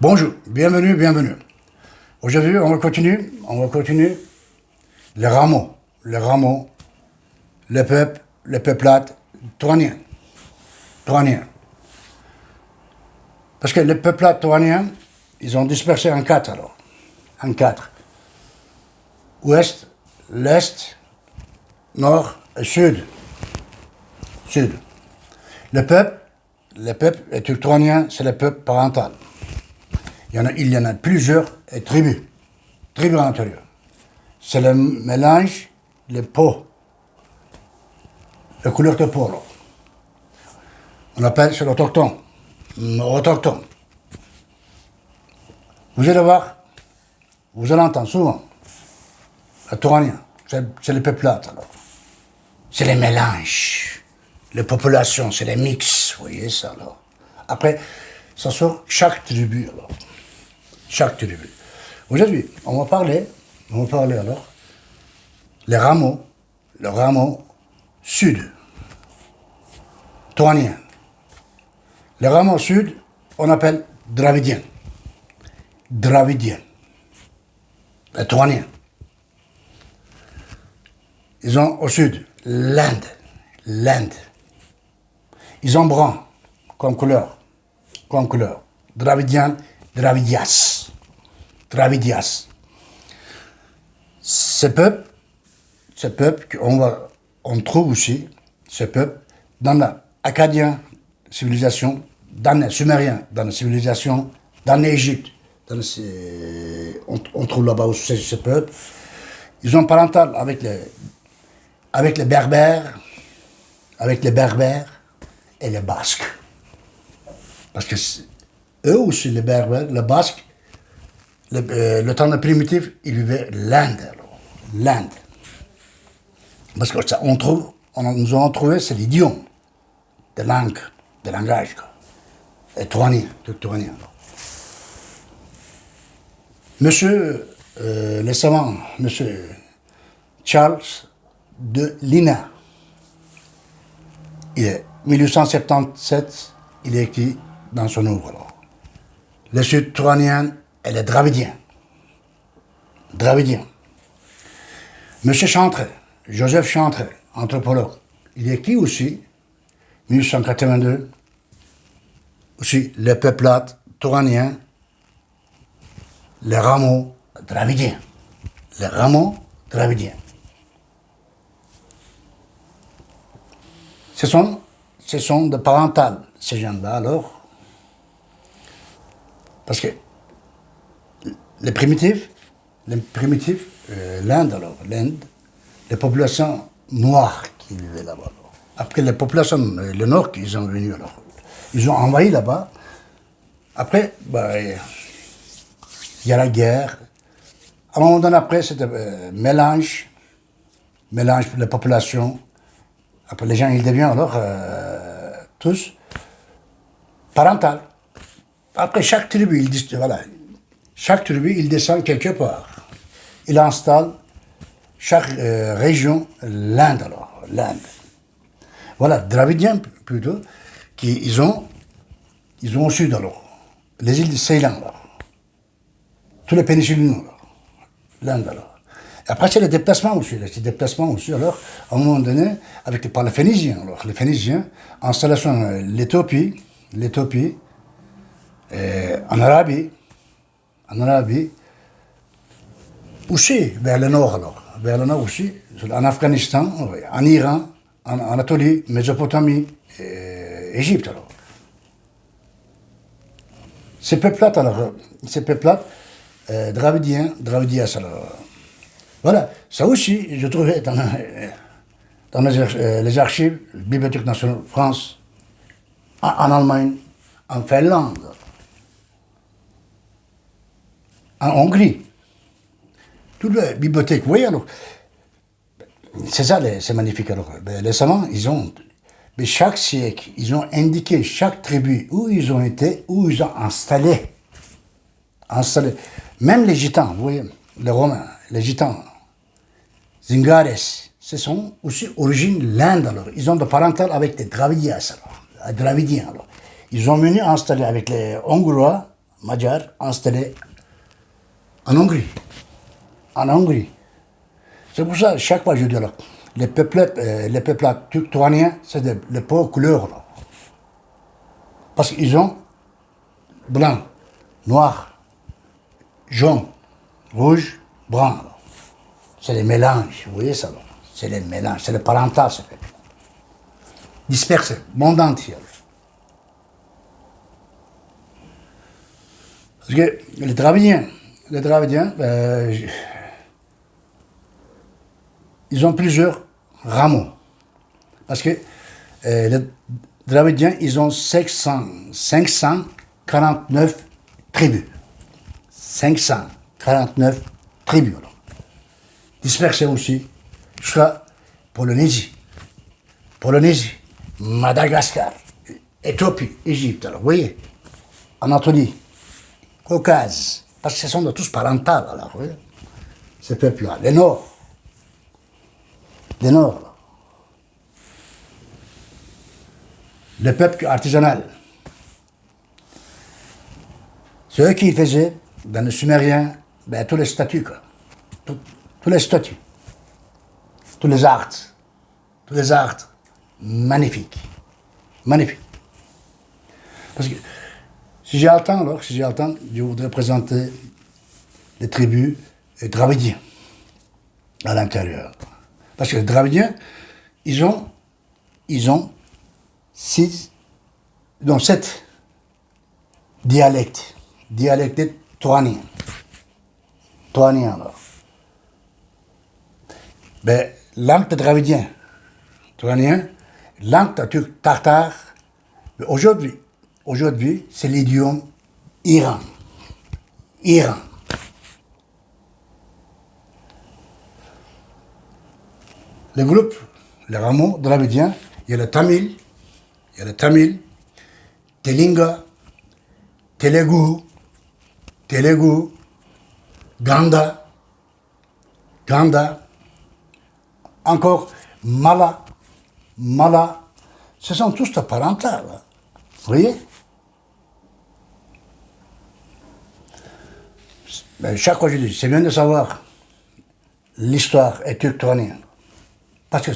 Bonjour, bienvenue, bienvenue. Aujourd'hui, on va continuer les rameaux, les peuplades touaniens. Parce que les peuplades touaniens, ils ont dispersé en quatre alors. En quatre. Ouest, l'Est, Nord et Sud. Sud. Les peuples touaniens, c'est le peuple parental. Il y en a plusieurs tribus à l'intérieur. C'est le mélange, les peaux, la couleur de peau. Là. On appelle ça l'autochtone. Autochtone. Vous allez voir, vous allez entendre souvent, le touranien, c'est les peuplades alors. C'est les mélanges, les populations, c'est les mix, vous voyez ça alors. Après, ça sort chaque tribu alors. Chaque tribu. Aujourd'hui, on va parler alors, le rameau sud, touanien. Le rameau sud, on appelle dravidien. Les touaniens. Ils ont au sud l'Inde. Ils ont brun comme couleur. Dravidian, Dravidias. Ces peuples on trouve aussi ces peuples dans l'Acadien civilisation, dans les Sumériens, dans la civilisation, dans l'Égypte. On trouve là-bas aussi ces peuples. Ils ont parental avec les Berbères, et les Basques. Parce que eux aussi, les Berbères, les Basques, le temps primitif, ils vivaient l'Inde. Parce que nous avons trouvé, c'est l'idiome de langue, de langage, quoi. Et touranien. Le savant, monsieur Charles de Lina, il est 1877, il est écrit dans son œuvre. Alors. Le sud touranien et le dravidien. Monsieur Chantrey, Joseph Chantrey, anthropologue, il est écrit aussi, 1882, aussi les peuplades touraniens, les rameaux dravidiens. Ce sont de parentales, ces gens-là, alors. Parce que les primitifs, l'Inde, les populations noires qui vivaient là-bas. Alors. Après, les populations, le Nord, ils sont venus alors. Ils ont envahi là-bas. Après, il y a la guerre. À un moment donné, après, c'était mélange pour les populations. Après, les gens, ils deviennent alors tous parentales. Après, chaque tribu, il descend quelque part. Il installe chaque région l'Inde. Voilà, Dravidiens plutôt, ils ont au sud alors, les îles de Ceylan, tous les péninsules nord, l'Inde alors. Après, c'est les déplacements aussi. Alors, à un moment donné, par les Phéniciens. Alors, les Phéniciens, installation l'Éthiopie, en Arabie, aussi vers le nord aussi, en Afghanistan, en Iran, en Anatolie, Mésopotamie, Égypte alors. Ces peuples-là, Dravidias alors. Voilà, ça aussi, je trouvais dans les archives, la Bibliothèque nationale de France, en Allemagne, en Finlande, en Hongrie. Toutes les bibliothèques, vous voyez alors. C'est ça, c'est magnifique alors. Les savants, mais chaque siècle, ils ont indiqué chaque tribu où ils ont été, où ils ont installé. Même les gitans, vous voyez, les Romains, les gitans, Zingares, ce sont aussi origine l'Inde alors. Ils ont de parental avec les Dravidiens alors. Ils ont venu installer avec les Hongrois, Magyars installés en Hongrie. En Hongrie. C'est pour ça, chaque fois, je dis là, les peuples turaniens, c'est les pauvres couleurs. Là. Parce qu'ils ont blanc, noir, jaune, rouge, brun. Là. C'est les mélanges, vous voyez ça là. C'est les mélanges, c'est le parental, ce peuple. Dispersé, monde entier. Parce que les Dravidiens, ils ont plusieurs rameaux. Parce que les Dravidiens, ils ont 549 tribus. 549 tribus. Alors. Dispersées aussi jusqu'à Polynésie, Madagascar, Éthiopie, Égypte. Alors, vous voyez, Anatolie, Caucase, parce que ce sont tous parentales, alors, vous voyez, ces peuples-là, les Nord, là. Le peuple artisanal. C'est eux qui faisaient, dans le sumérien, tous les statues, quoi. Tous les statues, tous les arts, magnifiques, magnifiques. Parce que si j'ai le temps, je voudrais présenter les tribus dravidiens à l'intérieur. Parce que les dravidiens, ils ont 7 dialectes touaniens. Alors. Ben, langue de dravidien, touanien, langue de turc tartare, aujourd'hui, c'est l'idiome Iran. Le groupe, les rameaux dravidiens, il y a le Tamil, Telinga, Telugu, Ganda, encore Mala, ce sont tous des parentales. Vous voyez? Mais chaque fois je dis, c'est bien de savoir l'histoire est turcanienne. Parce que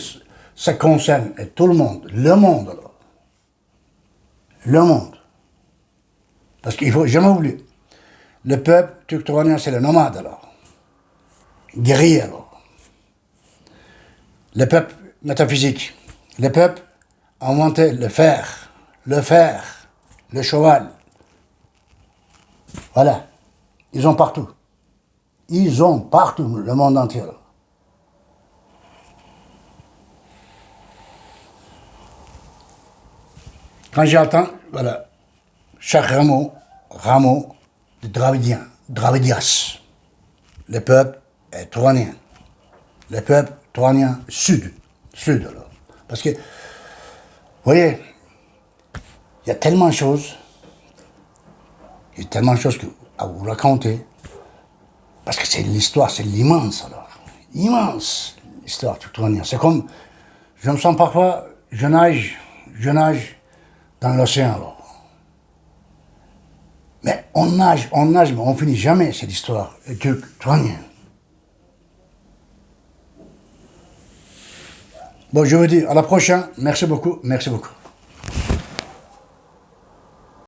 ça concerne tout le monde, le monde alors. Le monde. Parce qu'il ne faut jamais oublier. Le peuple turcanien, c'est le nomade alors. Guerrier alors. Le peuple métaphysique. Le peuple a inventé le fer, le cheval. Voilà. Ils ont partout. Le monde entier. Quand j'entends, voilà, chaque rameau de Dravidias. Le peuple est touranien. Le peuple touranien sud alors. Parce que, vous voyez, il y a tellement de choses, à vous raconter, parce que c'est l'histoire, c'est l'immense alors. Immense, l'histoire turanienne. C'est comme, je me sens parfois, je nage dans l'océan alors. Mais on nage, mais on finit jamais cette histoire turanienne. Bon, je vous dis à la prochaine. Merci beaucoup.